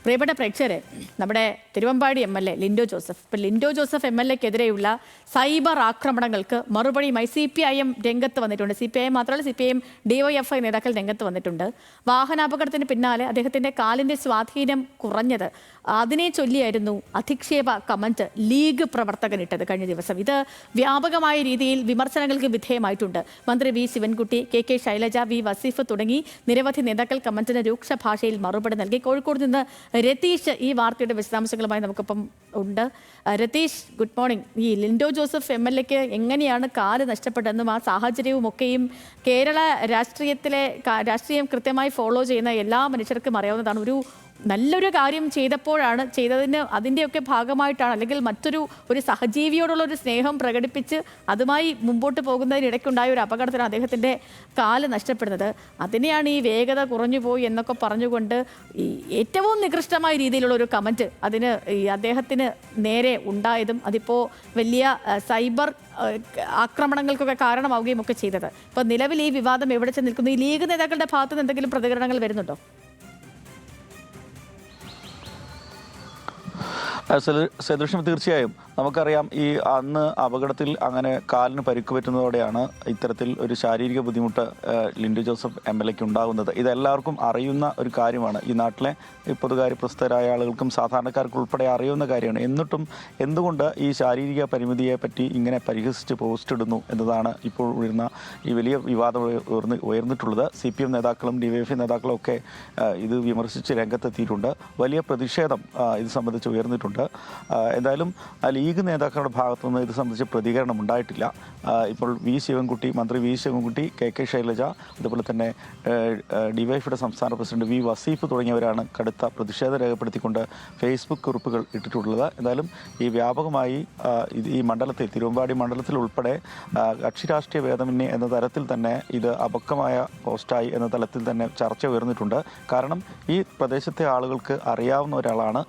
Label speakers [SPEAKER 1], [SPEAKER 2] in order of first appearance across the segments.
[SPEAKER 1] പ്രിയപ്പെട്ട പ്രേക്ഷകരെ, നമ്മുടെ തിരുവമ്പാടി MLA ലിൻഡോ ജോസഫ്, ഇപ്പോൾ ലിൻഡോ ജോസഫ് MLAക്കെതിരെയുള്ള സൈബർ ആക്രമണങ്ങൾക്ക് മറുപടിയുമായി CPIM രംഗത്ത് വന്നിട്ടുണ്ട്. CPIM മാത്രമല്ല, CPIM DYFI നേതാക്കൾ രംഗത്ത് വന്നിട്ടുണ്ട്. വാഹനാപകടത്തിന് പിന്നാലെ അദ്ദേഹത്തിൻ്റെ കാലിൻ്റെ സ്വാധീനം കുറഞ്ഞത്, അതിനെ ചൊല്ലിയായിരുന്നു അധിക്ഷേപ കമന്റ് ലീഗ് പ്രവർത്തകനിട്ടത് കഴിഞ്ഞ ദിവസം. ഇത് വ്യാപകമായ രീതിയിൽ വിമർശനങ്ങൾക്ക് വിധേയമായിട്ടുണ്ട്. മന്ത്രി V Sivankutty, KK Shailaja, V Wasif തുടങ്ങി നിരവധി നേതാക്കൾ കമന്റിന് രൂക്ഷ ഭാഷയിൽ മറുപടി നൽകി. കോഴിക്കോട് നിന്ന് രതീഷ് ഈ വാർത്തയുടെ വിശദാംശങ്ങളുമായി നമുക്കിപ്പം ഉണ്ട്. Ratheesh, good morning. ഈ ലിൻഡോ ജോസഫ് MLAക്ക് എങ്ങനെയാണ് കാല് നഷ്ടപ്പെട്ടതെന്നും ആ സാഹചര്യവും ഒക്കെയും കേരള രാഷ്ട്രീയം കൃത്യമായി ഫോളോ ചെയ്യുന്ന എല്ലാ മനുഷ്യർക്കും അറിയാവുന്നതാണ്. നല്ലൊരു കാര്യം ചെയ്തപ്പോഴാണ് അതിൻ്റെയൊക്കെ ഭാഗമായിട്ടാണ്, അല്ലെങ്കിൽ ഒരു സഹജീവിയോടുള്ള ഒരു സ്നേഹം പ്രകടിപ്പിച്ച് അതുമായി മുമ്പോട്ട് പോകുന്നതിനിടയ്ക്കുണ്ടായ ഒരു അപകടത്തിലാണ് അദ്ദേഹത്തിൻ്റെ കാല് നഷ്ടപ്പെടുന്നത്. അതിനെയാണ് ഈ വേഗത കുറഞ്ഞുപോയി എന്നൊക്കെ പറഞ്ഞുകൊണ്ട് ഈ ഏറ്റവും നികൃഷ്ടമായ രീതിയിലുള്ള ഒരു കമൻറ്റ് അതിന് അദ്ദേഹത്തിന് നേരെ ഉണ്ടായതും അതിപ്പോൾ വലിയ സൈബർ ആക്രമണങ്ങൾക്കൊക്കെ കാരണമാവുകയും ഒക്കെ ചെയ്തത്. ഇപ്പോൾ നിലവിൽ ഈ വിവാദം എവിടെ ചെന്ന് നിൽക്കുന്നു? ഈ ലീഗ് നേതാക്കളുടെ ഭാഗത്ത് നിന്ന് എന്തെങ്കിലും പ്രതികരണങ്ങൾ വരുന്നുണ്ടോ?
[SPEAKER 2] സദൃശ്യം തീർച്ചയായും നമുക്കറിയാം, ഈ അന്ന് അപകടത്തിൽ അങ്ങനെ കാലിന് പരിക്ക് പറ്റുന്നതോടെയാണ് ഇത്തരത്തിൽ ഒരു ശാരീരിക ബുദ്ധിമുട്ട് ലിൻഡോ ജോസഫ് MLAക്ക് ഉണ്ടാകുന്നത്. ഇതെല്ലാവർക്കും അറിയുന്ന ഒരു കാര്യമാണ്. ഈ നാട്ടിലെ പൊതുകാര്യ പ്രസിദ്ധരായ ആളുകൾക്കും സാധാരണക്കാർക്കും ഉൾപ്പെടെ അറിയുന്ന കാര്യമാണ്. എന്നിട്ടും എന്തുകൊണ്ട് ഈ ശാരീരിക പരിമിതിയെ പറ്റി ഇങ്ങനെ പരിഹസിച്ച് പോസ്റ്റ് ഇടുന്നു എന്നതാണ് ഇപ്പോൾ ഉയർന്ന ഈ വലിയ വിവാദം ഉയർന്നിട്ടുള്ളത്. CPM നേതാക്കളും DYFI നേതാക്കളും ഒക്കെ ഇത് വിമർശിച്ച് രംഗത്തെത്തിയിട്ടുണ്ട്. വലിയ പ്രതിഷേധം ഇത് സംബന്ധിച്ച് ഉയർന്നിട്ടുണ്ട്. എന്തായാലും ലീഗ് നേതാക്കളുടെ ഭാഗത്തുനിന്ന് ഇത് സംബന്ധിച്ച് പ്രതികരണം ഉണ്ടായിട്ടില്ല. ഇപ്പോൾ മന്ത്രി V ശിവൻകുട്ടി, KK ശൈലജ, അതുപോലെ തന്നെ DYFIയുടെ സംസ്ഥാന പ്രസിഡന്റ് V വസീഫ് തുടങ്ങിയവരാണ് കടുത്ത പ്രതിഷേധം രേഖപ്പെടുത്തിക്കൊണ്ട് ഫേസ്ബുക്ക് കുറിപ്പുകൾ ഇട്ടിട്ടുള്ളത്. എന്തായാലും ഈ വ്യാപകമായി ഈ മണ്ഡലത്തിൽ, തിരുവമ്പാടി മണ്ഡലത്തിൽ ഉൾപ്പെടെ കക്ഷി രാഷ്ട്രീയ ഭേദമന്യേ എന്ന തരത്തിൽ തന്നെ ഇത് അപക്വമായ പോസ്റ്റായി എന്ന തലത്തിൽ തന്നെ ചർച്ച ഉയർന്നിട്ടുണ്ട്. കാരണം ഈ പ്രദേശത്തെ ആളുകൾക്ക് അറിയാവുന്ന ഒരാളാണ്.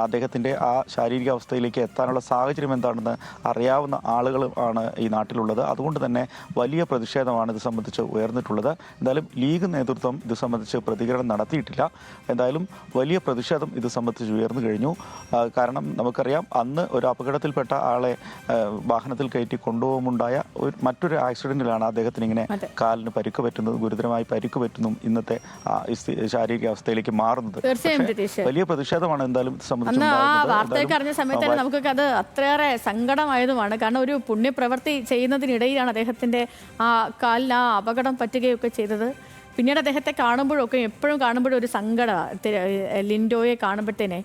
[SPEAKER 2] അദ്ദേഹത്തിൻ്റെ ആ ശാരീരികാവസ്ഥയിലേക്ക് എത്താനുള്ള സാഹചര്യം എന്താണെന്ന് അറിയാവുന്ന ആളുകളാണ് ഈ നാട്ടിലുള്ളത്. അതുകൊണ്ട് തന്നെ വലിയ പ്രതിഷേധമാണ് ഇത് സംബന്ധിച്ച് ഉയർന്നിട്ടുള്ളത്. എന്തായാലും ലീഗ് നേതൃത്വം ഇത് സംബന്ധിച്ച് പ്രതികരണം നടത്തിയിട്ടില്ല. എന്തായാലും വലിയ പ്രതിഷേധം ഇത് സംബന്ധിച്ച് ഉയർന്നു കഴിഞ്ഞു. കാരണം നമുക്കറിയാം, അന്ന് ഒരു അപകടത്തിൽപ്പെട്ട ആളെ വാഹനത്തിൽ കയറ്റി കൊണ്ടുപോകുമുണ്ടായ മറ്റൊരു ആക്സിഡന്റിലാണ് അദ്ദേഹത്തിന് ഇങ്ങനെ കാലിന് പരിക്ക് പറ്റുന്നത്, ഗുരുതരമായി പരിക്ക് പറ്റുന്നു, ഇന്നത്തെ ശാരീരിക അവസ്ഥയിലേക്ക് മാറുന്നത്. വലിയ പ്രതിഷേധമാണ് എന്തായാലും ഇത് സംബന്ധിച്ച്
[SPEAKER 1] വാർത്തയൊക്കെ അറിഞ്ഞ സമയത്ത് തന്നെ നമുക്കൊക്കെ അത് അത്രയേറെ സങ്കടമായതുമാണ്. കാരണം ഒരു പുണ്യപ്രവൃത്തി ചെയ്യുന്നതിനിടയിലാണ് അദ്ദേഹത്തിൻ്റെ ആ കാലിന് ആ അപകടം പറ്റുകയൊക്കെ ചെയ്തത്. പിന്നീട് അദ്ദേഹത്തെ കാണുമ്പോഴൊക്കെ എപ്പോഴും കാണുമ്പോഴും ഒരു സങ്കടമാണ് ലിൻഡോയെ കാണുമ്പോഴത്തേനെ.